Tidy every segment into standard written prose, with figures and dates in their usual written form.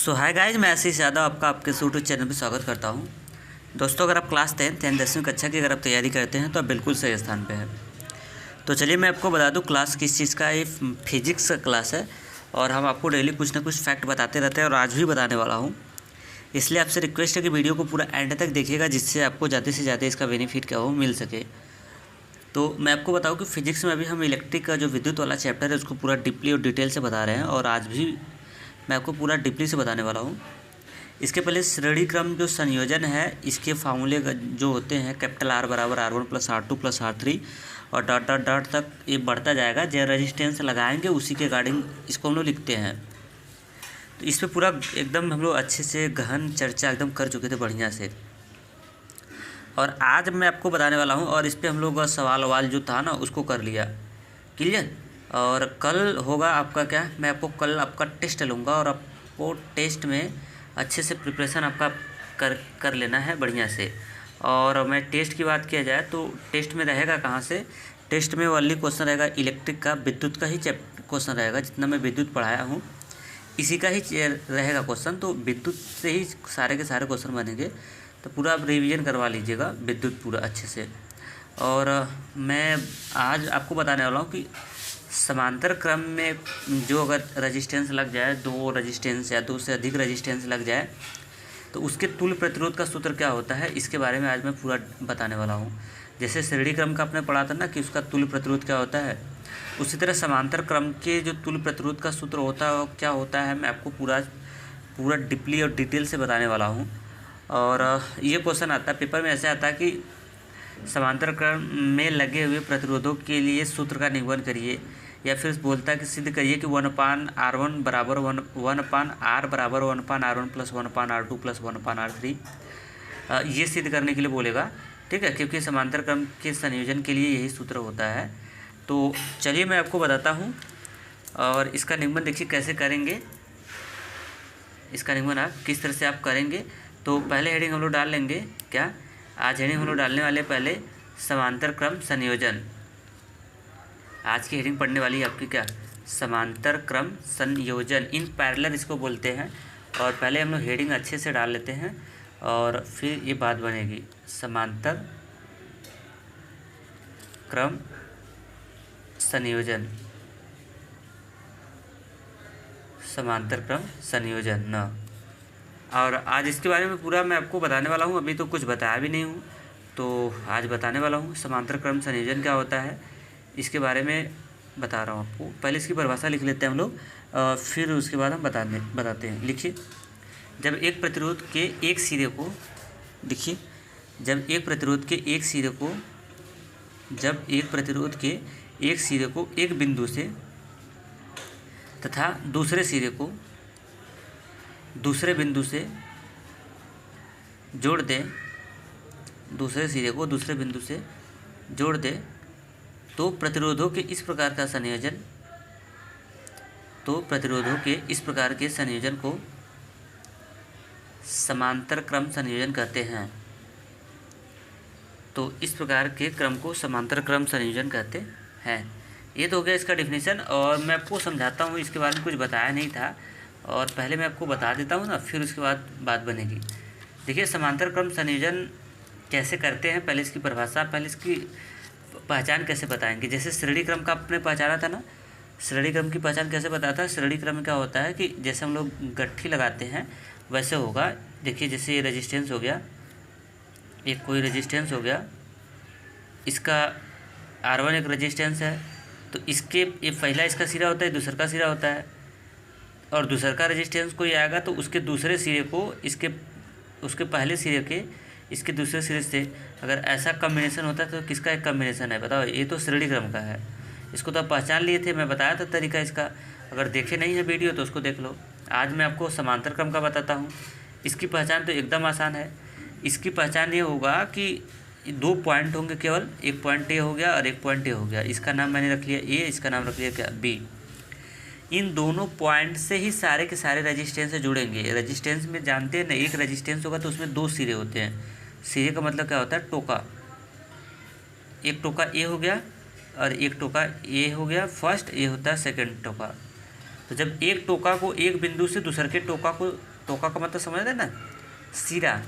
Hi guys, मैं आशीष यादव आपका आपके यूट्यूब चैनल पर स्वागत करता हूं। दोस्तों, अगर आप क्लास 10 यानी 10वीं कक्षा की अगर आप तैयारी करते हैं तो आप बिल्कुल सही स्थान पे हैं। तो चलिए मैं आपको बता दूं क्लास किस चीज़ का, ये फिजिक्स का क्लास है और हम आपको डेली कुछ ना कुछ फैक्ट बताते रहते हैं और आज भी बताने वाला हूँ। इसलिए आपसे रिक्वेस्ट है कि वीडियो को पूरा एंड तक देखिएगा, जिससे आपको ज़्यादा से ज़्यादा इसका बेनिफिट क्या हो मिल सके। तो मैं आपको बताऊँ कि फिजिक्स में अभी हम इलेक्ट्रिक का जो विद्युत वाला चैप्टर है उसको पूरा डीपली और डिटेल से बता रहे हैं और आज भी मैं आपको पूरा डीपली से बताने वाला हूँ। इसके पहले श्रेणी क्रम जो संयोजन है, इसके फार्मूले जो होते हैं कैपिटल R बराबर R1 plus R2 plus R3 और डॉट डॉट डॉट तक ये बढ़ता जाएगा। जो रेजिस्टेंस लगाएंगे उसी के अकॉर्डिंग इसको हम लोग लिखते हैं। तो इस पर पूरा एकदम हम लोग अच्छे से गहन चर्चा एकदम कर चुके थे बढ़िया से, और आज मैं आपको बताने वाला हूँ। और इस पर हम लोग सवाल वाल जो था ना उसको कर लिया क्लियर। और कल होगा आपका क्या, मैं आपको कल आपका टेस्ट लूँगा और आपको टेस्ट में अच्छे से प्रिपरेशन आपका कर लेना है बढ़िया से। और मैं टेस्ट की बात किया जाए तो टेस्ट में रहेगा कहाँ से, टेस्ट में ओनली क्वेश्चन रहेगा इलेक्ट्रिक का, विद्युत का ही क्वेश्चन रहेगा। जितना मैं विद्युत पढ़ाया हूँ इसी का ही रहेगा क्वेश्चन। तो विद्युत से ही सारे के सारे क्वेश्चन बनेंगे, तो पूरा आप रिवीजन करवा लीजिएगा विद्युत पूरा अच्छे से। और मैं आज आपको बताने वाला हूँ कि समांतर क्रम में जो अगर रेजिस्टेंस लग जाए, दो रेजिस्टेंस या दो से अधिक रेजिस्टेंस लग जाए तो उसके तुल्य प्रतिरोध का सूत्र क्या होता है, इसके बारे में आज मैं पूरा बताने वाला हूँ। जैसे श्रेणी क्रम का आपने पढ़ा था ना कि उसका तुल्य प्रतिरोध क्या होता है, उसी तरह समांतर क्रम के जो तुल्य प्रतिरोध का सूत्र होता है क्या होता है, मैं आपको पूरा डीपली और डिटेल से बताने वाला हूँ। और ये क्वेश्चन आता है पेपर में, ऐसे आता है कि समांतर क्रम में लगे हुए प्रतिरोधों के लिए सूत्र का निरूपण करिए, या फिर बोलता है कि सिद्ध करिए कि 1/R1 बराबर 1/R बराबर 1/R1 plus 1/R2 plus 1/R3। ये सिद्ध करने के लिए बोलेगा, ठीक है, क्योंकि समांतर क्रम के संयोजन के लिए यही सूत्र होता है। तो चलिए मैं आपको बताता हूँ और इसका निरूपण देखिए कैसे करेंगे। इसका निरूपण आप किस तरह से आप करेंगे। तो पहले हेडिंग हम लोग डाल लेंगे क्या, आज हेडिंग हम लोग डालने वाले पहले समांतर क्रम संयोजन। आज की हेडिंग पढ़ने वाली है आपकी क्या, समांतर क्रम संयोजन, इन पैरेलल इसको बोलते हैं। और पहले हम लोग हेडिंग अच्छे से डाल लेते हैं और फिर ये बात बनेगी, समांतर क्रम संयोजन, समांतर क्रम संयोजन न। और आज इसके बारे में पूरा मैं आपको बताने वाला हूँ, अभी तो कुछ बताया भी नहीं हूँ, तो आज बताने वाला हूँ समांतर क्रम संयोजन क्या होता है, इसके बारे में बता रहा हूँ आपको। पहले इसकी परिभाषा लिख लेते हैं हम लोग, फिर उसके बाद हम बताते हैं। लिखिए, जब एक प्रतिरोध के एक सिरे को, देखिए जब एक प्रतिरोध के एक सिरे को एक बिंदु से तथा दूसरे सिरे को दूसरे बिंदु से जोड़ दें, दूसरे सिरे को दूसरे बिंदु से जोड़ दें, तो प्रतिरोधों के इस प्रकार के संयोजन को समांतर क्रम संयोजन कहते हैं। तो इस प्रकार के क्रम को समांतर क्रम संयोजन कहते हैं। ये तो हो गया इसका डिफिनीशन। और मैं आपको समझाता हूँ, इसके बारे में कुछ बताया नहीं था और पहले मैं आपको बता देता हूँ ना, फिर उसके बाद बात बनेगी। देखिए समांतर क्रम संयोजन कैसे करते हैं, पहले इसकी परिभाषा, पहले इसकी पहचान कैसे बताएंगे। जैसे श्रेणी क्रम का आपने पहचाना था ना, श्रेणी क्रम की पहचान कैसे बताता है। श्रेणी क्रम में क्या होता है कि जैसे हम लोग गट्ठी लगाते हैं वैसे होगा। देखिए जैसे ये रेजिस्टेंस हो गया, एक कोई रेजिस्टेंस हो गया, इसका R1 एक रेजिस्टेंस है, तो इसके ये पहला इसका सिरा होता है, दूसरा का सिरा होता है, और दूसरा का रेजिस्टेंस कोई आएगा तो उसके दूसरे सिरे को उसके पहले सिरे के इसके दूसरे सिरे से अगर ऐसा कम्बिनेशन होता है तो किसका एक कम्बिनेशन है बताओ। ये तो श्रेणी क्रम का है, इसको तो आप पहचान लिए थे, मैं बताया था तरीका इसका। अगर देखे नहीं है वीडियो तो उसको देख लो। आज मैं आपको समांतर क्रम का बताता हूँ। इसकी पहचान तो एकदम आसान है। इसकी पहचान ये होगा कि दो पॉइंट होंगे केवल, एक पॉइंट ए हो गया और एक पॉइंट ए हो गया। इसका नाम मैंने रख लिया ए, इसका नाम रख लिया क्या, बी। इन दोनों पॉइंट से ही सारे के सारे रेजिस्टेंस से जुड़ेंगे। रेजिस्टेंस में जानते हैं ना, एक रेजिस्टेंस होगा तो उसमें दो सिरे होते हैं। सिरे का मतलब क्या होता है, टोका। एक टोका ए हो गया और एक टोका ए हो गया फर्स्ट, ये होता है सेकंड टोका। तो जब एक टोका को एक बिंदु से दूसरे के टोका को टोका का मतलब समझ रहे ना, सिरा।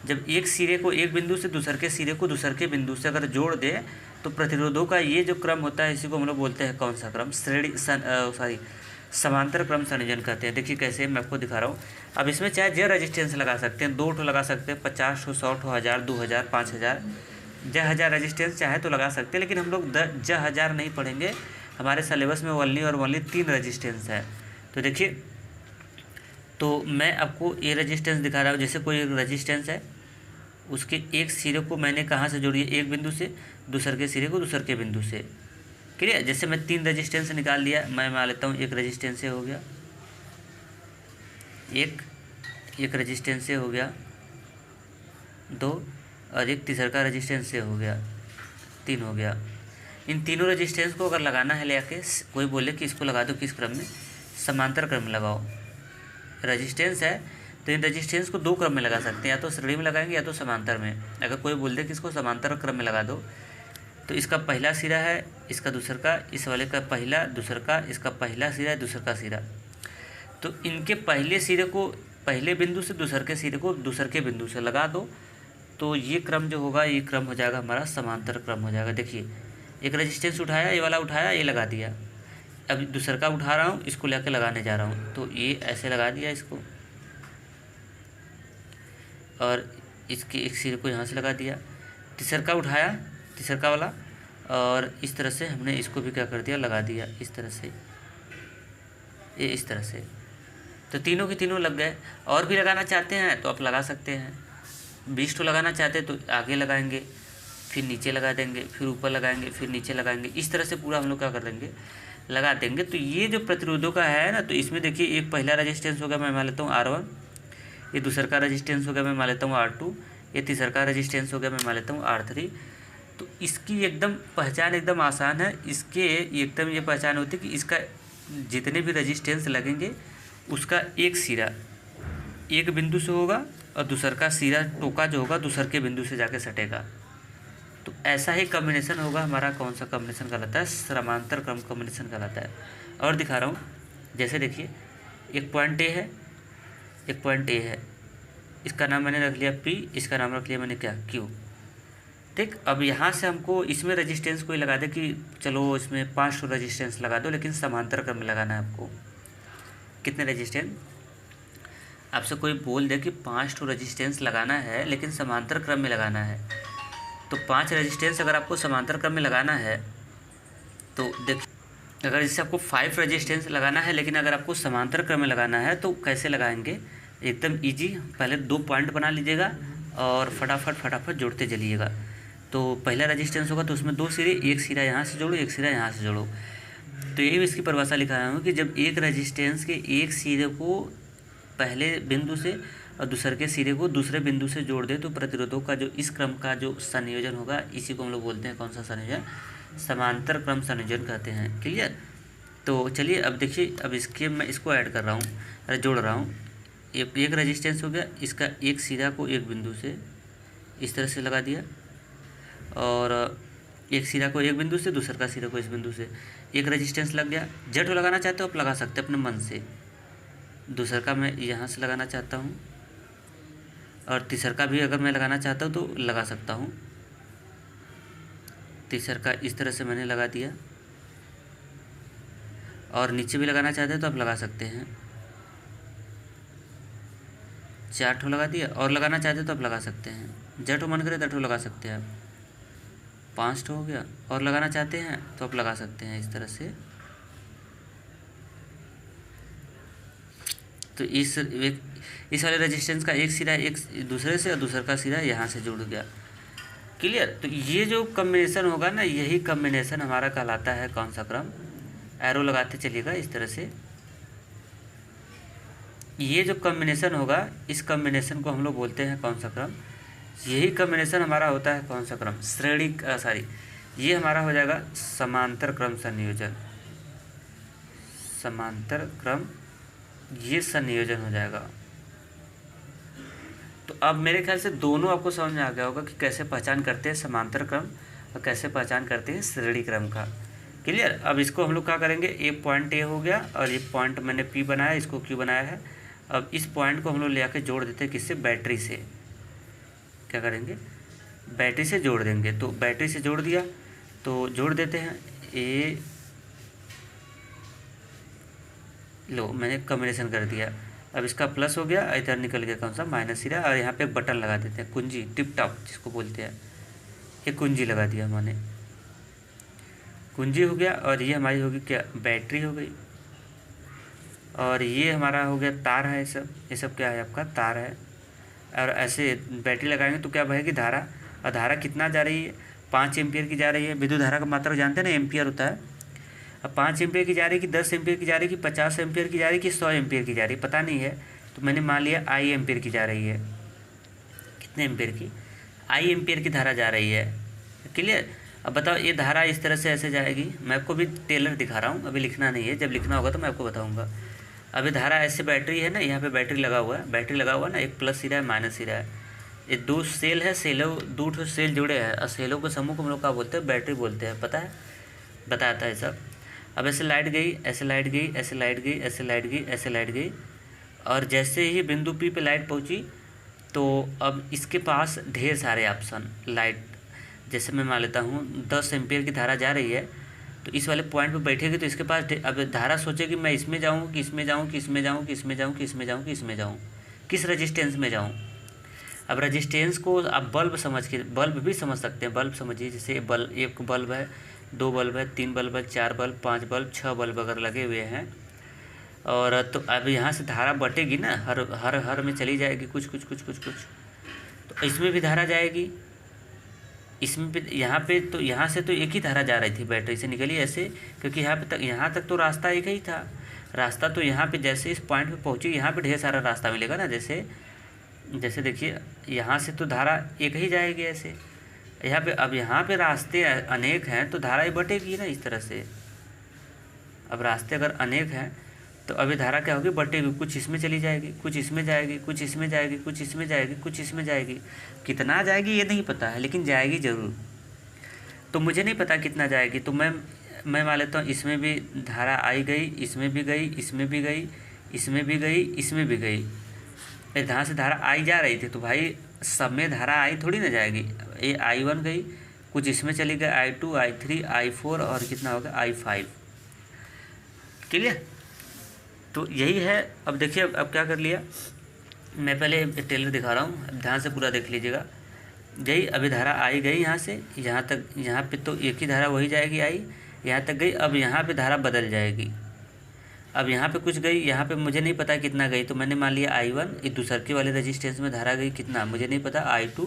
जब एक सिरे को एक बिंदु से दूसर के सिरे को दूसर के बिंदु से अगर जोड़ दे तो प्रतिरोधों का ये जो क्रम होता है इसी को हम लोग बोलते हैं कौन सा क्रम, समांतर क्रम संयोजन कहते हैं। देखिए कैसे मैं आपको दिखा रहा हूँ। अब इसमें चाहे जो रेजिस्टेंस लगा सकते हैं, 2 ठो लगा सकते हैं, 50 ठो, 100 ठो, 1000, 2000, 5000, 1000 रेजिस्टेंस चाहे तो लगा सकते हैं। लेकिन हम लोग 1000 नहीं पढ़ेंगे, हमारे सिलेबस में ओनली और ओनली 3 रेजिस्टेंस है। तो देखिए, तो मैं आपको ये रेजिस्टेंस दिखा रहा हूँ। जैसे कोई एक रेजिस्टेंस है, उसके एक सिरे को मैंने कहाँ से जोड़ी है, एक बिंदु से, दूसर के सिरे को दूसर के बिंदु से। क्लियर। जैसे मैं 3 रेजिस्टेंस निकाल लिया, मैं मान लेता हूँ एक रेजिस्टेंस से हो गया, एक रेजिस्टेंस से हो गया 2, और एक तीसरा का रेजिस्टेंस से हो गया 3 हो गया। इन तीनों रेजिस्टेंस को अगर लगाना है लेके, कोई बोले कि इसको लगा दो किस क्रम में, समांतर क्रम में लगाओ। रेजिस्टेंस है तो इन रेजिस्टेंस को 2 क्रम में लगा सकते हैं, या तो श्रेणी में लगाएंगे या तो समांतर में। अगर कोई बोल दे कि इसको समांतर क्रम में लगा दो, तो इसका पहला सिरा है, इसका दूसर का, इस वाले का पहला, दूसर का, इसका पहला सिरा है, दूसर का सिरा। तो इनके पहले सिरे को पहले बिंदु से, दूसर के सिरे को दूसर के बिंदु से लगा दो, तो ये क्रम जो होगा, ये क्रम हो जाएगा हमारा समांतर क्रम हो जाएगा। देखिए, एक रेजिस्टेंस उठाया, ये वाला उठाया, ये लगा दिया। अब दूसर का उठा रहा हूँ, इसको लेकर लगाने जा रहा हूँ, तो ये ऐसे लगा दिया इसको, और इसके एक सिरे को यहाँ से लगा दिया। तीसर का उठाया, तीसर का वाला, और इस तरह से हमने इसको भी क्या कर दिया, लगा दिया इस तरह से, ये इस तरह से। तो तीनों के तीनों लग गए। और भी लगाना चाहते हैं तो आप लगा सकते हैं, 20 ठो लगाना चाहते हैं तो आगे लगाएंगे, फिर नीचे लगा देंगे, फिर ऊपर लगाएंगे, फिर नीचे लगाएंगे। इस तरह से पूरा हम लोग क्या कर देंगे, लगा देंगे। तो ये जो प्रतिरोधों का है ना, तो इसमें देखिए, एक पहला रेजिस्टेंस हो गया, मैं मान लेता हूँ R1, ये दूसर का रेजिस्टेंस हो गया, मैं मान लेता हूँ R2, ये तीसर का रेजिस्टेंस हो गया, मैं मान लेता हूँ R3। तो इसकी एकदम पहचान एकदम आसान है। इसके एकदम ये पहचान होती है कि इसका जितने भी रेजिस्टेंस लगेंगे उसका एक सिरा एक बिंदु से होगा, और दूसर का सिरा टोका जो होगा दूसर के बिंदु से जाके सटेगा। तो ऐसा ही कॉम्बिनेशन होगा हमारा। कौन सा कॉम्बिनेशन कहलाता है, समांतर क्रम कॉम्बिनेशन कहलाता है। और दिखा रहा हूँ, जैसे देखिए, एक पॉइंट ए है, एक पॉइंट ए है, इसका नाम मैंने रख लिया P, इसका नाम रख लिया मैंने क्या, Q। ठीक। अब यहाँ से हमको इसमें रेजिस्टेंस कोई लगा दे कि चलो इसमें 5 रेजिस्टेंस लगा दो, लेकिन समांतर क्रम में लगाना है आपको। कितने रेजिस्टेंस, आपसे कोई बोल दे कि 5 रेजिस्टेंस लगाना है लेकिन समांतर क्रम में लगाना है, तो 5 रेजिस्टेंस अगर आपको समांतर क्रम में लगाना है तो देखिए, अगर जैसे आपको 5 रेजिस्टेंस लगाना है लेकिन अगर आपको समांतर क्रम में लगाना है तो कैसे लगाएंगे, एकदम ईजी। पहले 2 पॉइंट बना लीजिएगा और फटाफट जोड़ते चलिएगा। तो पहला रेजिस्टेंस होगा तो उसमें 2 सिरे, एक सिरा यहाँ से जोड़ो, एक सिरा यहाँ से जोड़ो। तो यही इसकी परिभाषा लिखा है कि जब एक रेजिस्टेंस के एक सिरे को पहले बिंदु से और दूसरे के सिरे को दूसरे बिंदु से जोड़ दे तो प्रतिरोधों का जो इस क्रम का जो संयोजन होगा, इसी को हम लोग बोलते हैं कौन सा संयोजन, समांतर क्रम संयोजन कहते हैं। क्लियर। तो चलिए अब देखिए, अब इसके मैं इसको ऐड कर रहा हूँ, जोड़ रहा हूँ। एक रेजिस्टेंस हो गया, इसका एक सिरा को एक बिंदु से इस तरह से लगा दिया, और एक सिरा को एक बिंदु से, दूसरा का सिरा को इस बिंदु से, एक रेजिस्टेंस लग गया। जेड लगाना चाहते हो आप लगा सकते हैं अपने मन से। दूसरा का मैं यहाँ से लगाना चाहता हूँ, और तीसरा का भी अगर मैं लगाना चाहता हूँ तो लगा सकता हूँ। तीसरा का इस तरह से मैंने लगा दिया, और नीचे भी लगाना चाहते हैं तो आप लगा सकते हैं। 4 ठो लगा दिया, और लगाना चाहते हैं तो आप लगा सकते हैं। जेठो मन करे तठो लगा सकते हैं आप। 5 ठो हो गया, और लगाना चाहते हैं तो आप लगा सकते हैं इस तरह से। तो इस वाले रेजिस्टेंस का एक सिरा एक दूसरे से और दूसरे का सिरा यहाँ से जुड़ गया। क्लियर। तो ये जो कॉम्बिनेशन होगा ना, यही कॉम्बिनेशन हमारा कहलाता है कौन सा क्रम। एरो लगाते चलिएगा इस तरह से। ये जो कॉम्बिनेशन होगा, इस कॉम्बिनेशन को हम लोग बोलते हैं कौन सा क्रम। यही कॉम्बिनेशन हमारा होता है कौन सा क्रम, ये हमारा हो जाएगा समांतर क्रम संयोजन। समांतर क्रम ये संयोजन हो जाएगा। तो अब मेरे ख्याल से दोनों आपको समझ में आ गया होगा कि कैसे पहचान करते हैं समांतर क्रम और कैसे पहचान करते हैं श्रेणी क्रम का। क्लियर। अब इसको हम लोग क्या करेंगे, एक पॉइंट ए हो गया और एक पॉइंट मैंने पी बनाया, इसको क्यू बनाया है, अब इस पॉइंट को हम लोग ले आके जोड़ देते हैं किससे, बैटरी से। क्या करेंगे, बैटरी से जोड़ देंगे। तो बैटरी से जोड़ दिया तो जोड़ देते हैं, ए लो मैंने कॉम्बिनेशन कर दिया। अब इसका प्लस हो गया, इधर निकल गया कौन सा, माइनस ही रहा। और यहाँ पे एक बटन लगा देते हैं, कुंजी, टिप टॉप जिसको बोलते हैं, ये कुंजी लगा दिया मैंने, कुंजी हो गया। और ये हमारी होगी क्या, बैटरी हो गई। और ये हमारा हो गया तार है, ये सब क्या है आपका, तार है। और ऐसे बैटरी लगाएंगे तो क्या बहेगी, धारा। और धारा कितना जा रही है, 5 एम्पियर की जा रही है। विद्युत धारा का मात्रा जानते हैं ना, एम्पियर होता है। अब 5 एम्पियर की जा रही है कि 10 एम्पियर की जा रही है कि 50 एम्पियर की जा रही है कि 100 एम्पियर की जा रही है, पता नहीं है। तो मैंने मान लिया आई एम्पियर की जा रही है। कितने एम्पियर की, आई एम्पियर की धारा जा रही है। क्लियर। अब बताओ ये धारा इस तरह से ऐसे जाएगी। मैं आपको भी टेलर दिखा रहा हूँ, अभी लिखना नहीं है, जब लिखना होगा तो मैं आपको बताऊँगा। अभी धारा ऐसे बैटरी है ना, यहाँ पे बैटरी लगा हुआ है, बैटरी लगा हुआ है ना, एक प्लस सिरा है माइनस सिरा है। ये 2 सेल है, सेलों 2 सेल जुड़े हैं और सेलों के समूह को हम लोग क्या बोलते हैं, बैटरी बोलते हैं, पता है, बताता है सब। अब ऐसे लाइट गई, ऐसे लाइट गई, ऐसे लाइट गई, ऐसे लाइट गई, ऐसे लाइट गई। और जैसे ही बिंदु पी पे लाइट पहुंची तो अब इसके पास ढेर सारे ऑप्शन लाइट, जैसे मैं मान लेता हूँ 10 एम्पियर की धारा जा रही है, तो इस वाले पॉइंट पे बैठेगी तो इसके पास अब धारा सोचेगी मैं इसमें जाऊँ कि इसमें जाऊँ कि इसमें जाऊँ कि इसमें जाऊँ कि इसमें जाऊँ कि इसमें जाऊँ, किस रजिस्टेंस में जाऊँ। अब रजिस्टेंस को आप बल्ब समझ के, बल्ब भी समझ सकते हैं, बल्ब समझिए, जैसे बल्ब, एक बल्ब है, 2 बल्ब है, 3 बल्ब है, 4 बल्ब, 5 बल्ब, 6 बल्ब अगर लगे हुए हैं। और तो अब यहाँ से धारा बटेगी ना, हर हर हर में चली जाएगी, कुछ कुछ कुछ कुछ कुछ, तो इसमें भी धारा जाएगी, इसमें भी, यहाँ से तो एक ही धारा जा रही थी, बैटरी से निकली ऐसे, क्योंकि यहाँ तक तो रास्ता एक ही था। रास्ता तो यहाँ पे जैसे इस पॉइंट पे पहुँची, यहाँ पे ढेर सारा रास्ता मिलेगा ना, जैसे देखिए यहाँ से तो धारा एक ही जाएगी ऐसे, यहाँ पे, अब यहाँ पे रास्ते अनेक हैं तो धारा ही बटेगी ना इस तरह से। अब रास्ते अगर अनेक हैं तो अभी धारा क्या होगी, बटेगी, कुछ इसमें चली जाएगी, कुछ इसमें जाएगी, कुछ इसमें जाएगी, कुछ इसमें जाएगी, कुछ इसमें जाएगी। कितना जाएगी ये नहीं पता है, लेकिन जाएगी ज़रूर। तो मुझे नहीं पता कितना जाएगी, तो मैं मान लेता हूँ इसमें भी धारा आई गई, इसमें भी गई, इसमें भी गई, इसमें भी गई, इसमें भी गई। जहाँ से धारा आई जा रही थी तो भाई सब में धारा आई थोड़ी ना जाएगी। ये I1 गई, कुछ इसमें चली गई, I2, I3, I4 और कितना होगा, I5। क्लियर। तो यही है। अब देखिए अब क्या कर लिया, मैं पहले टेलर दिखा रहा हूँ, ध्यान से पूरा देख लीजिएगा। यही अभी धारा आई गई यहाँ से यहाँ तक, यहाँ पे तो एक ही धारा वही जाएगी, आई यहाँ तक गई। अब यहाँ पे धारा बदल जाएगी, अब यहाँ पे कुछ गई, यहाँ पे मुझे नहीं पता कितना गई, तो मैंने मान लिया I1, इस दूसरे वाले रजिस्टेंस में धारा गई कितना मुझे नहीं पता, I2,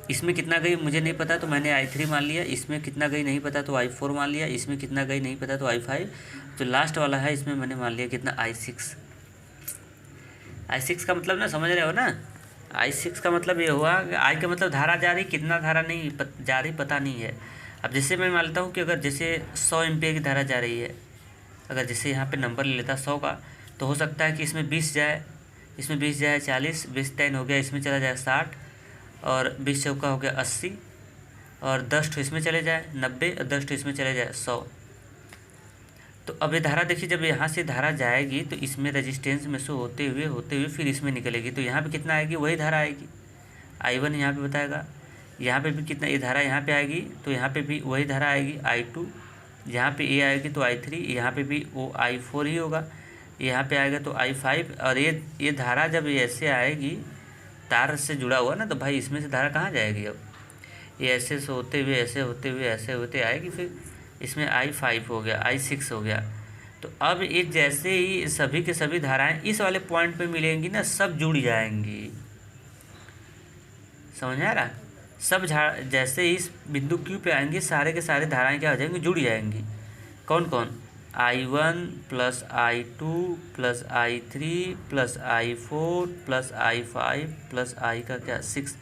इसमें कितना गई मुझे नहीं पता तो मैंने I3 मान लिया, इसमें कितना गई नहीं पता तो I4 मान लिया, इसमें कितना गई नहीं पता तो I5, तो लास्ट वाला है इसमें मैंने मान लिया कितना, I6। I6 का मतलब ना समझ रहे हो ना, I6 का मतलब ये हुआ, I का मतलब धारा जा रही, कितना धारा नहीं जा रही पता नहीं है। अब जैसे मैं मानता हूँ कि अगर जैसे 100 एम्पियर की धारा जा रही है, अगर जैसे यहाँ पे नंबर ले लेता 100 का, तो हो सकता है कि इसमें 20 जाए, इसमें 20 जाए 40, 20 10 हो गया, इसमें चला जाए 60, और 20 चौका हो गया 80, और 10 ठो इसमें चले जाए 90, और 10 ठो इसमें चले जाए 100। तो अब ये धारा देखिए, जब यहाँ से धारा जाएगी तो इसमें रजिस्टेंस में से होते हुए फिर इसमें निकलेगी, तो यहाँ पे कितना आएगी, वही धारा आएगी। I1 यहाँ पे बताएगा, यहाँ पे भी कितना, ये धारा यहाँ पे आएगी तो यहाँ पे भी वही धारा आएगी, I2, यहाँ पे ए आएगी तो I3, यहाँ पे भी वो I4 ही होगा, यहाँ पे आएगा तो I5। और ये धारा जब ऐसे आएगी, तार से जुड़ा हुआ ना, तो भाई इसमें से धारा कहाँ जाएगी, अब ये ऐसे से होते हुए ऐसे होते हुए ऐसे होते आएगी, फिर इसमें I5 हो गया, I6 हो गया। तो अब ये जैसे ही सभी के सभी धाराएं इस वाले पॉइंट पे मिलेंगी ना, सब जुड़ जाएंगी, समझ में आ रहा, सब जैसे ही इस बिंदु Q पे आएंगे, सारे के सारे धाराएं क्या हो जाएंगी, जुड़ जाएंगी। कौन कौन, I1 plus I2 plus I3 plus I4 plus I5 plus I का क्या 6,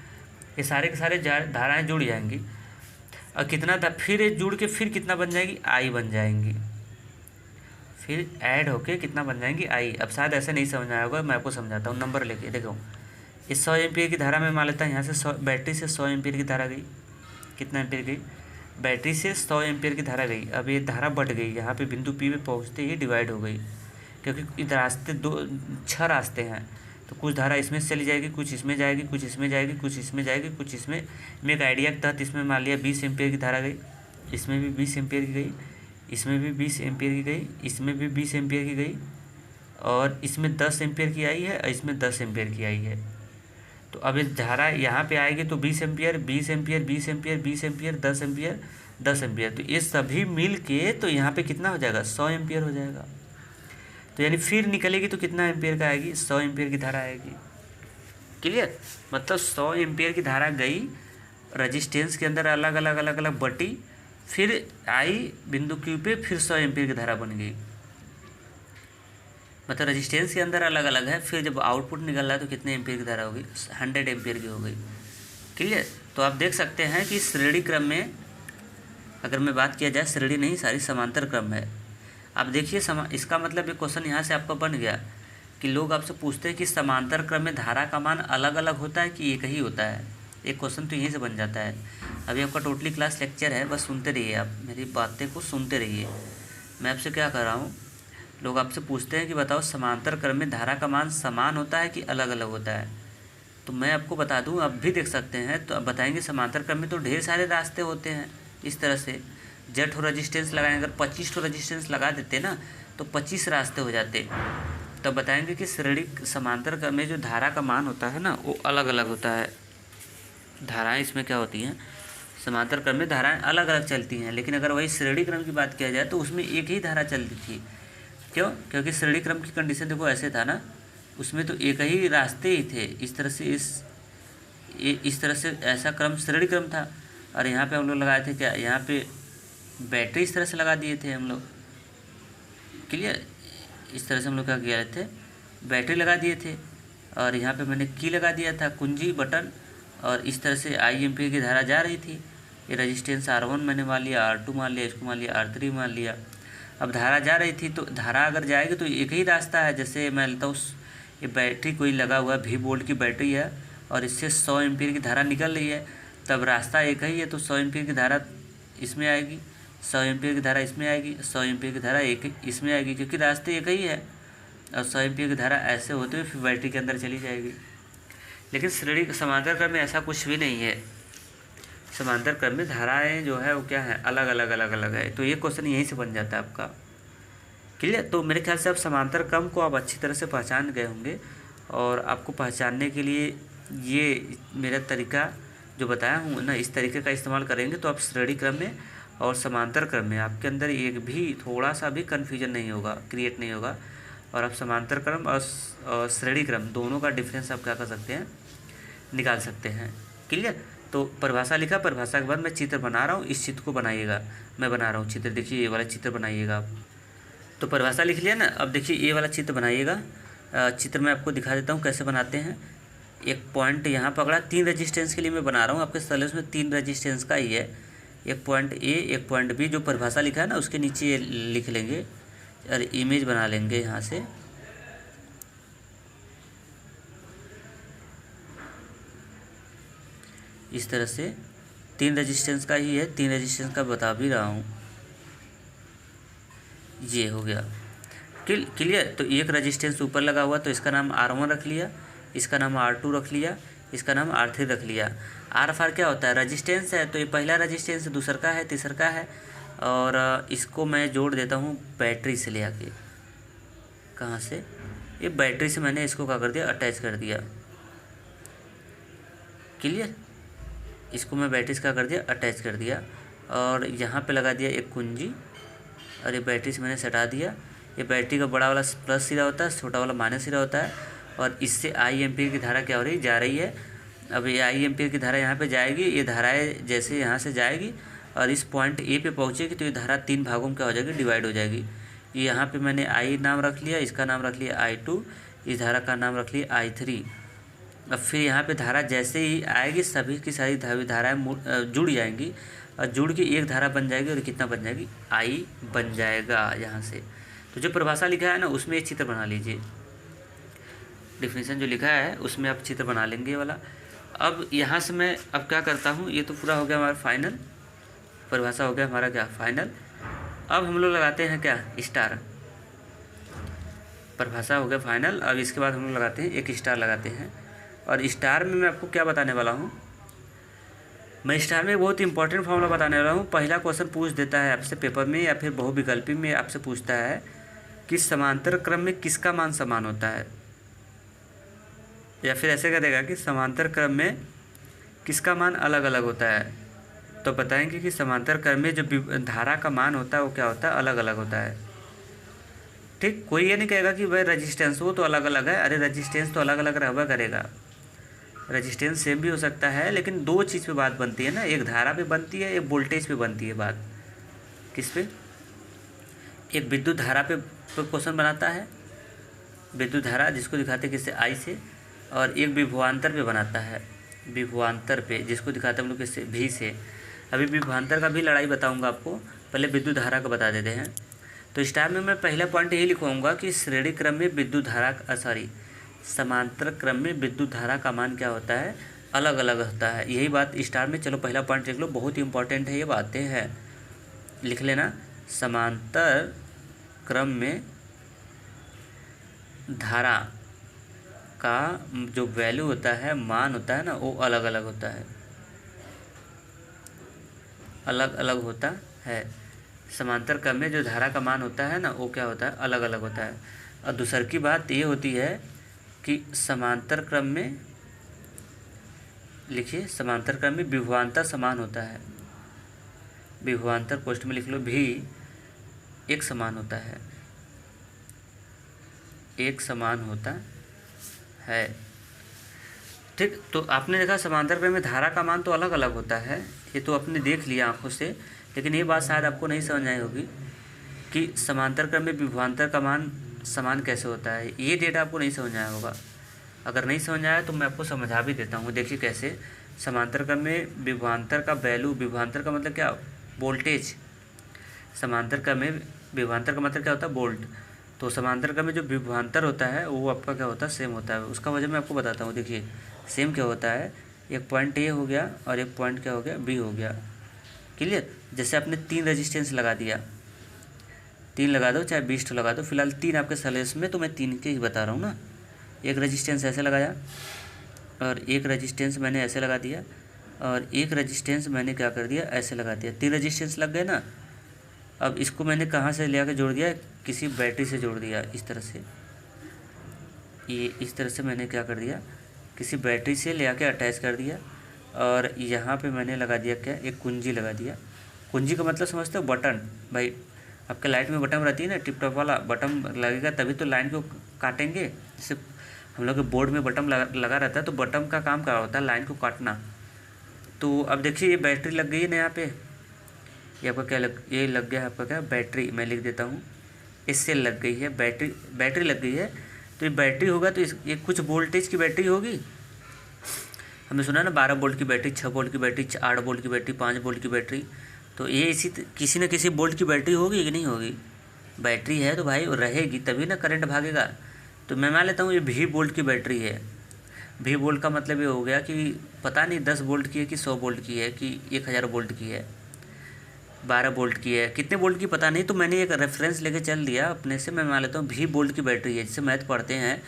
ये सारे के सारे धाराएं जुड़ जाएंगी। और कितना था, फिर ये जुड़ के फिर कितना बन जाएगी, I बन जाएंगी, फिर ऐड होके कितना बन जाएंगी, I। अब शायद ऐसे नहीं समझ आया होगा, मैं आपको समझाता हूँ, नंबर लेके देखो। इस 100 एम्पियर की धारा में मान लेता हूँ, यहाँ से 100 बैटरी से 100 एम्पियर की धारा गई, कितना एम्पियर गई, बैटरी से 100 एम्पियर की धारा गई। अब ये धारा बढ़ गई, यहाँ पे बिंदु P पे पहुँचते ही डिवाइड हो गई, क्योंकि इधर रास्ते 6 रास्ते हैं, तो कुछ धारा इसमें से चली जाएगी, कुछ इसमें जाएगी, कुछ इसमें जाएगी, कुछ इसमें जाएगी, कुछ इसमें। मैं एक आइडिया के तहत इसमें मान लिया 20 एम्पीयर की धारा गई, इसमें भी 20 एम्पीयर की गई, इसमें भी 20 एम्पीयर की गई, इसमें भी 20 एम्पीयर की गई, और इसमें 10 एम्पीयर की आई है, और इसमें 10 एम्पीयर की आई है। तो अब इस धारा यहाँ पे आएगी तो 20 ampere, 20 ampere, 20 ampere, 20 ampere, 10 ampere, 10 ampere, तो ये सभी मिल के तो यहाँ पे कितना हो जाएगा, 100 एम्पीयर हो जाएगा। तो यानी फिर निकलेगी तो कितना एम्पीयर का आएगी, 100 एम्पीयर की धारा आएगी। क्लियर, मतलब 100 एम्पीयर की धारा गई रजिस्टेंस के अंदर, अलग अलग अलग अलग बटी, फिर आई बिंदु क्यू पे, फिर 100 एम्पीयर की धारा बन गई। मतलब रजिस्टेंस के अंदर अलग अलग है, फिर जब आउटपुट निकल रहा है तो कितने एम्पीयर की धारा होगी, 100 एम्पीयर की हो गई। क्लियर, तो आप देख सकते हैं कि श्रेणी क्रम में, अगर मैं बात किया जाए, श्रेणी नहीं सारी समांतर क्रम है। आप देखिए इसका मतलब ये क्वेश्चन यहाँ से आपका बन गया कि लोग आपसे पूछते हैं कि समांतर क्रम में धारा का मान अलग अलग होता है कि एक ही होता है। एक क्वेश्चन तो यहीं से बन जाता है। अभी आपका टोटली क्लास लेक्चर है, बस सुनते रहिए, आप मेरी बातें को सुनते रहिए। मैं आपसे क्या कर रहा हूँ, लोग आपसे पूछते हैं कि बताओ समांतर क्रम में धारा का मान समान होता है कि अलग अलग होता है। तो मैं आपको बता दूं, आप भी देख सकते हैं, तो अब बताएंगे समांतर क्रम में तो ढेर सारे रास्ते होते हैं। इस तरह से जेड रेजिस्टेंस लगाएंगे, अगर 25 रेजिस्टेंस लगा देते ना तो 25 रास्ते हो जाते। तो बताएंगे कि श्रेणी समांतर क्रम में जो धारा का मान होता है ना वो अलग अलग होता है। धाराएँ इसमें क्या होती हैं, समांतर क्रम में धाराएँ अलग अलग चलती हैं, लेकिन अगर वही श्रेणी क्रम की बात किया जाए तो उसमें एक ही धारा चलती थी। क्यों, क्योंकि श्रेणी क्रम की कंडीशन देखो ऐसे था ना, उसमें तो एक ही रास्ते ही थे। इस तरह से इस तरह से ऐसा क्रम श्रेणी क्रम था। और यहाँ पे हम लोग लगाए थे क्या, यहाँ पे बैटरी इस तरह से लगा दिए थे हम लोग। क्लियर, इस तरह से हम लोग क्या किया थे, बैटरी लगा दिए थे, और यहाँ पे मैंने की लगा दिया था, कुंजी बटन, और इस तरह से आई एम्पीयर की धारा जा रही थी। ये रजिस्टेंस R1 मैंने मान लिया, R2 मान लिया, इसको मान लिया R3 मान लिया। अब धारा जा रही थी, तो धारा अगर जाएगी तो एक ही रास्ता है। जैसे मैं लेता हूँ, ये बैटरी कोई लगा हुआ है, V वोल्ट की बैटरी है, और इससे 100 एम्पीयर की धारा निकल रही है, तब रास्ता एक ही है, तो 100 एम्पीयर की धारा इसमें आएगी, 100 एम्पीयर की धारा इसमें आएगी, 100 एम्पीयर की धारा एक इसमें आएगी, क्योंकि रास्ते एक ही है। और 100 एम्पीयर की धारा ऐसे होते हुए फिर बैटरी के अंदर चली जाएगी। लेकिन श्रेणी समांतर क्रम में ऐसा कुछ भी नहीं है। समांतर क्रम में धाराएं जो है वो क्या है, अलग अलग अलग अलग है। तो ये क्वेश्चन यहीं से बन जाता है आपका। क्लियर, तो मेरे ख्याल से आप समांतर क्रम को आप अच्छी तरह से पहचान गए होंगे, और आपको पहचानने के लिए ये मेरा तरीका जो बताया हूँ ना, इस तरीके का इस्तेमाल करेंगे तो आप श्रेणी क्रम में और समांतर क्रम में आपके अंदर एक भी थोड़ा सा भी कन्फ्यूजन नहीं होगा, क्रिएट नहीं होगा, और आप समांतर क्रम और श्रेणी क्रम दोनों का डिफरेंस आप क्या कर सकते हैं, निकाल सकते हैं। क्लियर, तो परिभाषा लिखा, परिभाषा के बाद मैं चित्र बना रहा हूँ, इस चित्र को बनाइएगा। मैं बना रहा हूँ चित्र, देखिए ये वाला चित्र बनाइएगा आप। तो परिभाषा लिख लिया ना, अब देखिए ये वाला चित्र बनाइएगा। चित्र मैं आपको दिखा देता हूँ कैसे बनाते हैं। एक पॉइंट यहाँ पकड़ा, 3 रेजिस्टेंस के लिए मैं बना रहा हूँ, आपके सिलेबस में 3 रेजिस्टेंस का ही है। एक पॉइंट ए, एक पॉइंट बी, जो परिभाषा लिखा है ना उसके नीचे ये लिख लेंगे और इमेज बना लेंगे यहाँ से। इस तरह से 3 रेजिस्टेंस का ही है, 3 रेजिस्टेंस का बता भी रहा हूँ। ये हो गया क्लियर। तो एक रेजिस्टेंस ऊपर लगा हुआ तो इसका नाम R1 रख लिया, इसका नाम R2 रख लिया, इसका नाम R3 रख लिया। R क्या होता है, रेजिस्टेंस है, तो ये पहला रेजिस्टेंस दूसरा का है, तीसरा का है, और इसको मैं जोड़ देता हूँ बैटरी से ले आके। कहाँ से, ये बैटरी से मैंने इसको क्या कर दिया, अटैच कर दिया। क्लियर, इसको मैं बैटरी से क्या कर दिया, अटैच कर दिया, और यहाँ पे लगा दिया एक कुंजी, और ये बैटरी से मैंने सटा दिया। ये बैटरी का बड़ा वाला प्लस सिरा होता है, छोटा वाला माइनस सिरा होता है, और इससे आई एम्पीयर की धारा क्या हो रही, जा रही है। अब ये आई एम्पीयर की धारा यहाँ पे जाएगी, ये धाराएं जैसे यहाँ से जाएगी और इस पॉइंट ए पे पहुँचेगी तो ये धारा 3 भागों में क्या हो जाएगी, डिवाइड हो जाएगी। ये यहाँ पे मैंने आई नाम रख लिया, इसका नाम रख लिया I2, इस धारा का नाम रख लिया I3। अब फिर यहाँ पे धारा जैसे ही आएगी सभी की सारी धाराएँ जुड़ जाएंगी, और जुड़ के एक धारा बन जाएगी, और कितना बन जाएगी, आई बन जाएगा यहाँ से। तो जो परिभाषा लिखा है ना उसमें एक चित्र बना लीजिए, डिफिनीशन जो लिखा है उसमें आप चित्र बना लेंगे ये वाला। अब यहाँ से मैं अब क्या करता हूँ, ये तो पूरा हो गया हमारा फाइनल, परिभाषा हो गया हमारा क्या, फाइनल। अब हम लोग लगाते हैं क्या, स्टार। परिभाषा हो गया फाइनल। अब इसके बाद हम लोग लगाते हैं एक स्टार लगाते हैं, और स्टार में मैं आपको क्या बताने वाला हूँ, मैं स्टार में बहुत इंपॉर्टेंट फॉर्मूला बताने वाला हूँ। पहला क्वेश्चन पूछ देता है आपसे पेपर में या फिर बहुविकल्पी में आपसे पूछता है कि समांतर क्रम में किसका मान समान होता है, या फिर ऐसे करेगा कि समांतर क्रम में किसका मान अलग अलग होता है। तो बताएंगे कि समांतर क्रम में जो धारा का मान होता है वो क्या होता है, अलग अलग होता है। ठीक, कोई ये नहीं कहेगा कि भाई रजिस्टेंस वो तो अलग अलग है। अरे रजिस्टेंस तो अलग अलग रहबा करेगा, रजिस्टेंस सेम भी हो सकता है, लेकिन दो चीज़ पे बात बनती है ना, एक धारा पे बनती है, एक वोल्टेज पे बनती है बात। किस पे? एक विद्युत धारा पे क्वेश्चन बनाता है, विद्युत धारा जिसको दिखाते हैं किससे, आई से, और एक विभवांतर पे बनाता है, विभवांतर पे जिसको दिखाते हैं हम लोग किससे, भी से। अभी विभवांतर का भी लड़ाई बताऊंगा आपको, पहले विद्युत धारा का बता देते हैं। तो स्टार में मैं पहला पॉइंट यही लिखवाऊंगा कि श्रेणी क्रम में विद्युत धारा समांतर क्रम में विद्युत धारा का मान क्या होता है, अलग अलग होता है। यही बात स्टार में, चलो पहला पॉइंट लिख लो, बहुत ही इंपॉर्टेंट है ये बातें हैं, लिख लेना। समांतर क्रम में धारा का जो वैल्यू होता है, मान होता है ना, वो अलग अलग होता है, अलग अलग होता है। समांतर क्रम में जो धारा का मान होता है ना, वो क्या होता है, अलग अलग होता है। और दूसरी की बात ये होती है कि समांतर क्रम में, लिखिए, समांतर क्रम में विभवांतर समान होता है। विभवांतर पोस्ट में लिख लो, भी एक समान होता है, एक समान होता है। ठीक, तो आपने देखा समांतर क्रम में धारा का मान तो अलग अलग होता है, ये तो आपने देख लिया आंखों से, लेकिन ये बात शायद आपको नहीं समझ आई होगी कि समांतर क्रम में विभवांतर का मान समान कैसे होता है। ये डेटा आपको नहीं समझ आया होगा। अगर नहीं समझ आया तो मैं आपको समझा भी देता हूँ। देखिए कैसे, समांतर क्रम में विभवांतर का वैल्यू, विभवांतर का मतलब क्या, वोल्टेज। समांतर क्रम में विभवांतर का मतलब क्या होता है, वोल्ट। तो समांतर क्रम में जो विभवांतर होता है वो आपका क्या होता है, सेम होता है। उसका वजह मैं आपको बताता हूँ। देखिए सेम क्या होता है, एक पॉइंट ए हो गया और एक पॉइंट क्या हो गया, बी हो गया। क्लियर? जैसे आपने 3 रेजिस्टेंस लगा दिया, 3 लगा दो चाहे 20 लगा दो, फिलहाल 3 आपके सलेस में, तो मैं 3 के ही बता रहा हूँ ना। एक रेजिस्टेंस ऐसे लगाया और एक रेजिस्टेंस मैंने ऐसे लगा दिया और एक रेजिस्टेंस मैंने क्या कर दिया, ऐसे लगा दिया। 3 रेजिस्टेंस लग गए ना। अब इसको मैंने कहाँ से ले आकर जोड़ दिया, किसी बैटरी से जोड़ दिया, इस तरह से। ये इस तरह से मैंने क्या कर दिया, किसी बैटरी से ले आके अटैच कर दिया। और यहाँ पे मैंने लगा दिया क्या, एक कुंजी लगा दिया। कुंजी का मतलब समझते हो, बटन। भाई आपके लाइट में बटन रहती है ना, टिप टॉप वाला बटन लगेगा तभी तो लाइन को काटेंगे। जैसे हम लोग के बोर्ड में बटन लगा रहता है, तो बटन का काम क्या होता है, लाइन को काटना। तो अब देखिए ये बैटरी लग गई है ना यहाँ पे, ये आपका क्या ये लग गया है आपका क्या, बैटरी। मैं लिख देता हूँ, इससे लग गई है बैटरी लग गई है। तो ये बैटरी होगा तो ये कुछ वोल्टेज की बैटरी होगी। हमने सुना ना 12 वोल्ट की बैटरी, 6 वोल्ट की बैटरी, 8 वोल्ट की बैटरी, 5 वोल्ट की बैटरी। तो ये इसी किसी न किसी वोल्ट की बैटरी होगी कि नहीं होगी। बैटरी है तो भाई रहेगी तभी ना करंट भागेगा। तो मैं मान लेता हूँ ये भी वोल्ट की बैटरी है। भी वोल्ट का मतलब ये हो गया कि पता नहीं 10 वोल्ट की है कि 100 वोल्ट की है कि 1000 वोल्ट की है, 12 वोल्ट की है, कितने वोल्ट की पता नहीं। तो मैंने एक रेफरेंस लेके चल दिया अपने से। मैं मान लेता हूँ भी वोल्ट की बैटरी है। जैसे मैथ पढ़ते हैं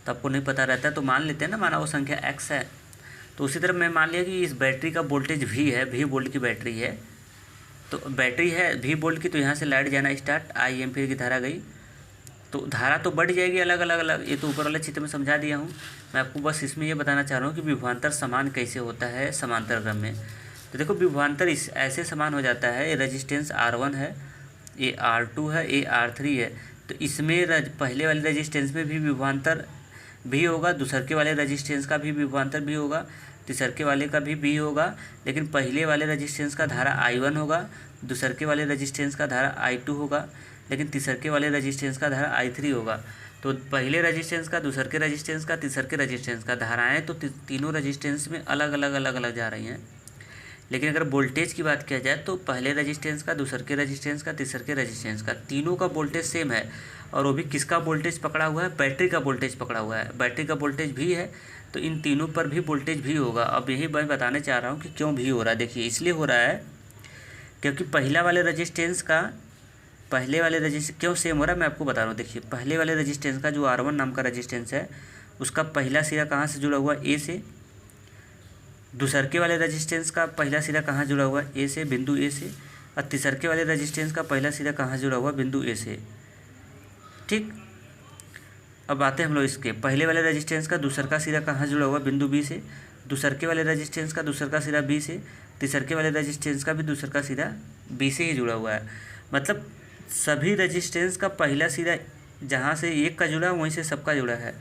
तो आपको नहीं पता रहता है तो मान लेते हैं ना, माना वो संख्या x है। तो उसी तरह मैं मान लिया कि इस बैटरी का वोल्टेज v है, भी वोल्ट की बैटरी है। तो बैटरी है भी वोल्ट की, तो यहाँ से लाइट जाना स्टार्ट, आई एम्पीयर की धारा गई। तो धारा तो बढ़ जाएगी अलग अलग। ये तो ऊपर वाले चित्र में समझा दिया हूँ। मैं आपको बस इसमें ये बताना चाह रहा हूँ कि विभवांतर समान कैसे होता है समांतर क्रम में। तो देखो विभवांतर इस ऐसे समान हो जाता है, ये रेजिस्टेंस R1 है, ये R2 है, ये R3 है। तो इसमें पहले वाले रेजिस्टेंस में भी विभवांतर भी होगा, दूसरे वाले रेजिस्टेंस का भी विभवांतर भी होगा, तीसरे वाले का भी होगा। लेकिन पहले वाले रेजिस्टेंस का धारा I1 होगा, दूसरे वाले रेजिस्टेंस का धारा I2 होगा, लेकिन तीसरे वाले रेजिस्टेंस का धारा I3 होगा। तो पहले रेजिस्टेंस का, दूसरे के रेजिस्टेंस का, तीसरे के रेजिस्टेंस का धाराएं तो तीनों रेजिस्टेंस में अलग अलग जा रही हैं। लेकिन अगर वोल्टेज की बात किया जाए तो पहले रेजिस्टेंस का, दूसरे के रेजिस्टेंस का, तीसरे के रेजिस्टेंस का, तीनों का वोल्टेज सेम है। और वो भी किसका वोल्टेज पकड़ा हुआ है, बैटरी का वोल्टेज पकड़ा हुआ है। बैटरी का वोल्टेज भी है तो इन तीनों पर भी वोल्टेज भी होगा। अब यही मैं बताने चाह रहा हूँ कि क्यों भी हो रहा है। देखिए इसलिए हो रहा है क्योंकि पहला वाले रेजिस्टेंस का पहले वाले रजिस्टेंस क्यों सेम हो रहा है मैं आपको बता रहा हूँ। देखिए पहले वाले रजिस्टेंस का जो R1 नाम का रजिस्टेंस है उसका पहला सिरा कहाँ से जुड़ा हुआ है, ए से। दूसरके वाले रजिस्टेंस का पहला सिरा कहाँ जुड़ा हुआ है, ए से, बिंदु ए से। और तीसरके वाले रजिस्टेंस का पहला सिरा कहाँ जुड़ा हुआ है, बिंदु ए से। ठीक, अब आते हैं हम लोग इसके पहले वाले रजिस्टेंस का दूसरका सिरा कहाँ जुड़ा हुआ है, बिंदु बी से। दूसरके वाले रजिस्टेंस का दूसरका सिरा बी से। तीसरके वाले रजिस्टेंस का भी दूसरका सिरा बी से ही जुड़ा हुआ है। मतलब सभी रजिस्टेंस का पहला सिरा जहाँ से एक का जुड़ा वहीं से सबका जुड़ा है,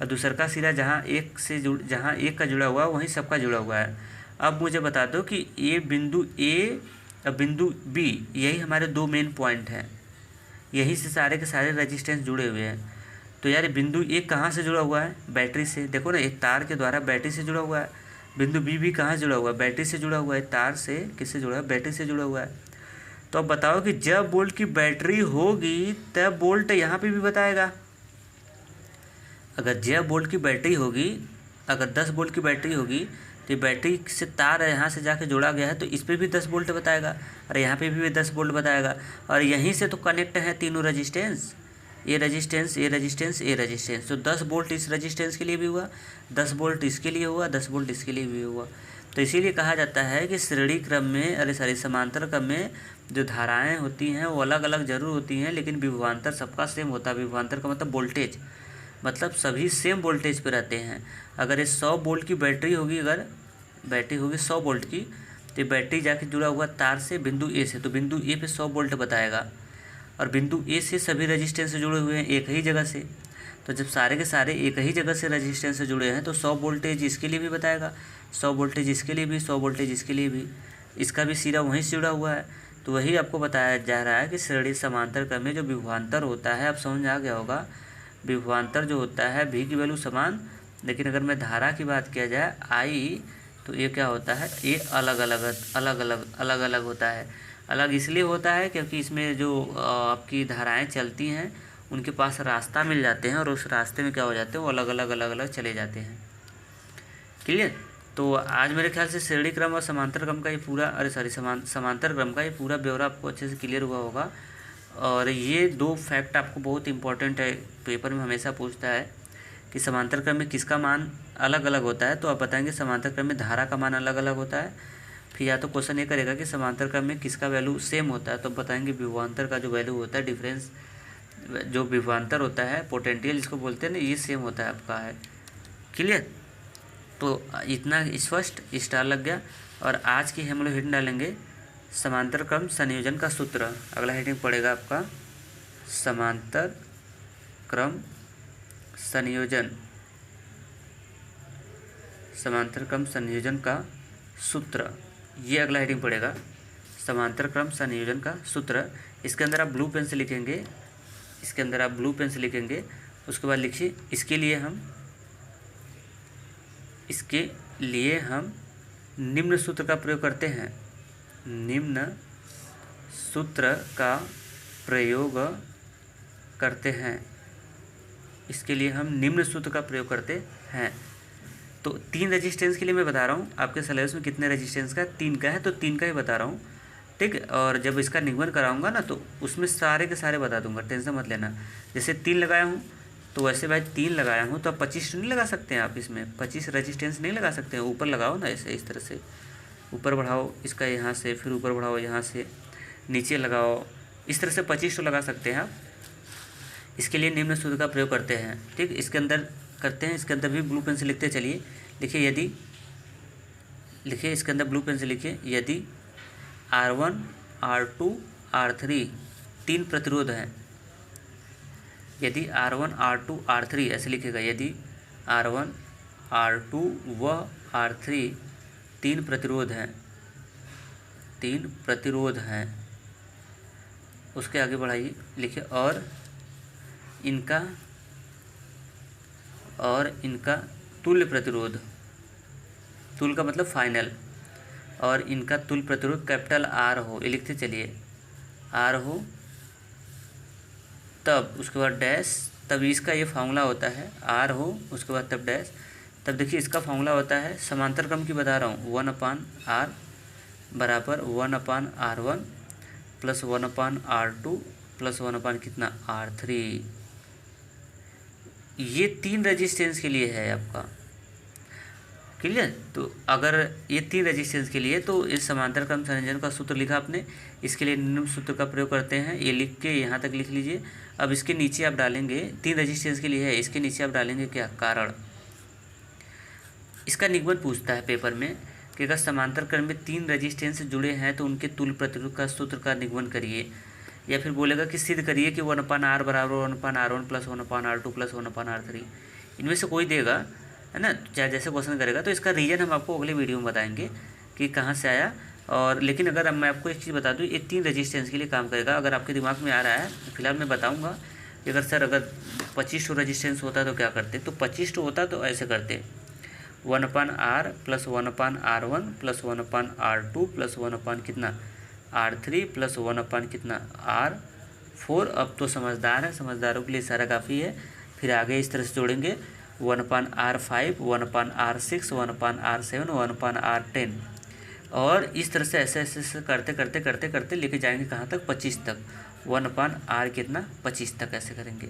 और दूसरका सिरा जहाँ एक का जुड़ा हुआ वहीं सबका जुड़ा हुआ है। अब मुझे बता दो कि ये बिंदु ए और बिंदु बी यही हमारे दो मेन पॉइंट हैं, यहीं से सारे के सारे रजिस्टेंस जुड़े हुए हैं। तो यार बिंदु ए कहाँ से जुड़ा हुआ है, बैटरी से। देखो ना, एक तार के द्वारा बैटरी से जुड़ा हुआ है। बिंदु बी भी कहाँ जुड़ा हुआ है, बैटरी से जुड़ा हुआ है। तार से किससे जुड़ा है, बैटरी से जुड़ा हुआ है। तो अब बताओ कि जब बोल्ट की बैटरी होगी तब बोल्ट यहाँ पे भी बताएगा। अगर जब बोल्ट की बैटरी होगी, अगर 10 वोल्ट की बैटरी होगी तो बैटरी से तार यहाँ से जाके जोड़ा गया है तो इस पर भी 10 वोल्ट बताएगा, और यहाँ पे भी 10 वोल्ट बताएगा। और यहीं से तो कनेक्ट है तीनों रजिस्टेंस, ये रजिस्टेंस, ये रजिस्टेंस, ये रजिस्टेंस। तो 10 वोल्ट इस रजिस्टेंस के लिए भी हुआ, 10 वोल्ट इसके लिए हुआ, 10 वोल्ट इसके लिए भी हुआ। तो इसीलिए कहा जाता है कि श्रेणी क्रम में, समांतर क्रम में जो धाराएं होती हैं वो अलग अलग जरूर होती हैं, लेकिन विभवांतर सबका सेम होता है। विभवांतर का मतलब वोल्टेज, मतलब सभी सेम वोल्टेज पे रहते हैं। अगर ये 100 वोल्ट की बैटरी होगी, अगर बैटरी होगी 100 वोल्ट की, तो बैटरी जाके जुड़ा हुआ तार से बिंदु ए से, तो बिंदु ए पे 100 वोल्ट बताएगा। और बिंदु ए से सभी रजिस्टेंस से जुड़े हुए हैं एक ही जगह से, तो जब सारे के सारे एक ही जगह से रजिस्टेंस से जुड़े हैं तो 100 वोल्टेज इसके लिए भी बताएगा, 100 वोल्टेज इसके लिए भी, 100 वोल्टेज इसके लिए भी। इसका भी सिरा वहीं से जुड़ा हुआ है। तो वही आपको बताया जा रहा है कि श्रेणी समांतर क्रम में जो विभवांतर होता है, अब समझ में आ गया होगा। विभवांतर जो होता है भी की वैल्यू समान, लेकिन अगर मैं धारा की बात किया जाए आई, तो ये क्या होता है, ये अलग अलग होता है। अलग इसलिए होता है क्योंकि इसमें जो आपकी धाराएं चलती हैं उनके पास रास्ता मिल जाते हैं, और उस रास्ते में क्या हो जाते हैं, वो अलग अलग चले जाते हैं। क्लियर। तो आज मेरे ख्याल से श्रेणी क्रम और समांतर क्रम का ये पूरा, समांतर क्रम का ये पूरा ब्यौरा आपको अच्छे से क्लियर हुआ होगा। और ये दो फैक्ट आपको बहुत इंपॉर्टेंट है, पेपर में हमेशा पूछता है कि समांतर क्रम में किसका मान अलग अलग होता है। तो आप बताएंगे समांतर क्रम में धारा का मान अलग अलग होता है। फिर या तो क्वेश्चन ये करेगा कि समांतर क्रम में किसका वैल्यू सेम होता है, तो बताएंगे विभवांतर का जो वैल्यू होता है, डिफरेंस जो विभवांतर होता है, पोटेंशियल जिसको बोलते हैं ना, ये सेम होता है आपका है। क्लियर। तो इतना स्पष्ट स्टार लग गया। और आज की हम लोग हेडिंग डालेंगे समांतर क्रम संयोजन का सूत्र। अगला हेडिंग पड़ेगा आपका समांतर क्रम संयोजन, समांतर क्रम संयोजन का सूत्र, ये अगला हेडिंग पड़ेगा समांतर क्रम संयोजन का सूत्र। इसके अंदर आप ब्लू पेन से लिखेंगे, इसके अंदर आप ब्लू पेन से लिखेंगे। उसके बाद लिखिए इसके लिए हम निम्न सूत्र का प्रयोग करते हैं, निम्न सूत्र का प्रयोग करते हैं। इसके लिए हम निम्न सूत्र का प्रयोग करते हैं। तो 3 रजिस्टेंस के लिए मैं बता रहा हूँ, आपके सिलेबस में कितने रजिस्टेंस का है, 3 का है, तो 3 का ही बता रहा हूँ। ठीक है। और जब इसका निगमन कराऊंगा ना तो उसमें सारे के सारे बता दूंगा, टेंशन मत लेना। जैसे 3 लगाया हूँ तो वैसे भाई 3 लगाया हूँ तो अब 25 नहीं लगा सकते हैं आप, इसमें 25 रजिस्टेंस नहीं लगा सकते हैं। ऊपर लगाओ ना, ऐसे इस तरह से ऊपर बढ़ाओ इसका यहाँ से, फिर ऊपर बढ़ाओ यहाँ से, नीचे लगाओ, इस तरह से 25 तो लगा सकते हैं आप। इसके लिए निम्न सूत्र का प्रयोग करते हैं। ठीक, इसके अंदर करते हैं, इसके अंदर भी ब्लू पेन से लिखते चलिए। लिखिए यदि, लिखिए इसके अंदर ब्लू पेन से लिखिए, यदि R1 R2 R3 3 प्रतिरोध हैं, यदि R1 R2 R3 ऐसे लिखेगा, यदि R1 R2 व R3 3 प्रतिरोध हैं, 3 प्रतिरोध हैं। उसके आगे बढ़ाइए, लिखिए और इनका तुल्य प्रतिरोध, तुल्य का मतलब फाइनल, और इनका तुल्य प्रतिरोध कैपिटल R हो, ये लिखते चलिए R हो, तब उसके बाद डैश, तब इसका ये फार्मूला होता है R हो, उसके बाद तब डैश। तब देखिए इसका फार्मूला होता है, समांतर क्रम की बता रहा हूँ, 1/R बराबर 1/R1 प्लस 1/R2 प्लस 1 कितना R3। ये 3 रेजिस्टेंस के लिए है आपका, क्लियर। तो अगर ये 3 रेजिस्टेंस के लिए, तो इस समांतर क्रम संयोजन का सूत्र लिखा आपने, इसके लिए निम्न सूत्र का प्रयोग करते हैं। ये लिख के यहाँ तक लिख लीजिए। अब इसके नीचे आप डालेंगे, 3 रेजिस्टेंस के लिए है, इसके नीचे आप डालेंगे क्या, कारण। इसका निगमन पूछता है पेपर में कि अगर समांतर क्रम में 3 रेजिस्टेंस जुड़े हैं तो उनके तुल्य प्रतिरोध का सूत्र का निगमन करिए, या फिर बोलेगा कि सिद्ध करिए कि 1/R बराबर 1/R1 plus 1/R2 plus 1/R3। इनमें से कोई देगा, है ना, चाहे जैसे क्वेश्चन करेगा। तो इसका रीजन हम आपको अगले वीडियो में बताएंगे कि कहाँ से आया। और लेकिन अगर मैं आपको एक चीज़ बता दूँ, ये 3 रेजिस्टेंस के लिए काम करेगा। अगर आपके दिमाग में आ रहा है, फिलहाल मैं बताऊँगा कि अगर सर अगर 25 रेजिस्टेंस होता तो क्या करते। तो 25 होता तो ऐसे करते, 1/R plus 1/R1 plus 1/R2 plus 1 कितना R3 प्लस 1 कितना R4। अब तो समझदार है, समझदारों के लिए सारा काफ़ी है। फिर आगे इस तरह से जोड़ेंगे 1/R5 1/R6 1/R7 1/R10, और इस तरह से ऐसे ऐसे करते करते करते करते लेके जाएंगे कहाँ तक, 25 तक। 1/R कितना 25 तक ऐसे करेंगे।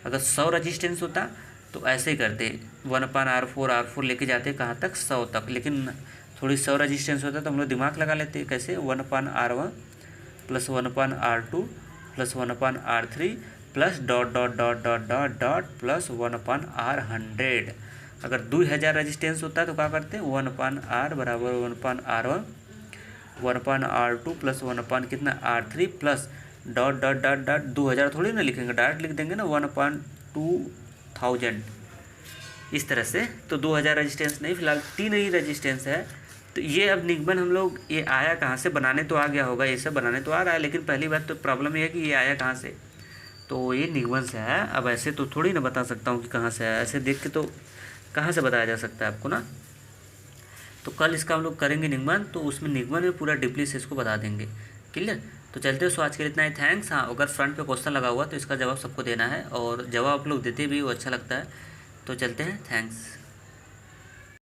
अगर 100 रजिस्टेंस होता तो ऐसे ही करते, 1/R4 लेके जाते कहाँ तक, 100 तक। लेकिन थोड़ी 100 रजिस्टेंस होता तो हम लोग दिमाग लगा लेते, कैसे, 1/R1 plus 1/R2 plus 1/R3 plus dot dot dot dot dot dot plus 1/R100। अगर 2000 रजिस्टेंस होता तो क्या करते, 1/R बराबर 1/R1 1/R2 प्लस 1 कितना R3 plus dot dot dot dot 2000 थोड़ी ना लिखेंगे, डायरेक्ट लिख देंगे ना 1/2000 इस तरह से। तो 2000 रजिस्टेंस नहीं, फिलहाल 3 ही रजिस्टेंस है। तो ये अब निगमन हम लोग, ये आया कहाँ से, बनाने तो आ गया होगा, ये सब बनाने तो आ रहा है, लेकिन पहली बात तो प्रॉब्लम ये है कि ये आया कहाँ से। तो ये निगमन से है। अब ऐसे तो थोड़ी ना बता सकता हूँ कि कहाँ से आया, ऐसे देख के तो कहाँ से बताया जा सकता है आपको ना। तो कल इसका हम लोग करेंगे निगमन, तो उसमें निगमन में पूरा डीपली से इसको बता देंगे, क्लियर। तो चलते हो, सो आज के लिए इतना ही, थैंक्स। हाँ, अगर फ्रंट पे क्वेश्चन लगा हुआ तो इसका जवाब सबको देना है, और जवाब आप लोग देते भी वो अच्छा लगता है। तो चलते हैं, थैंक्स।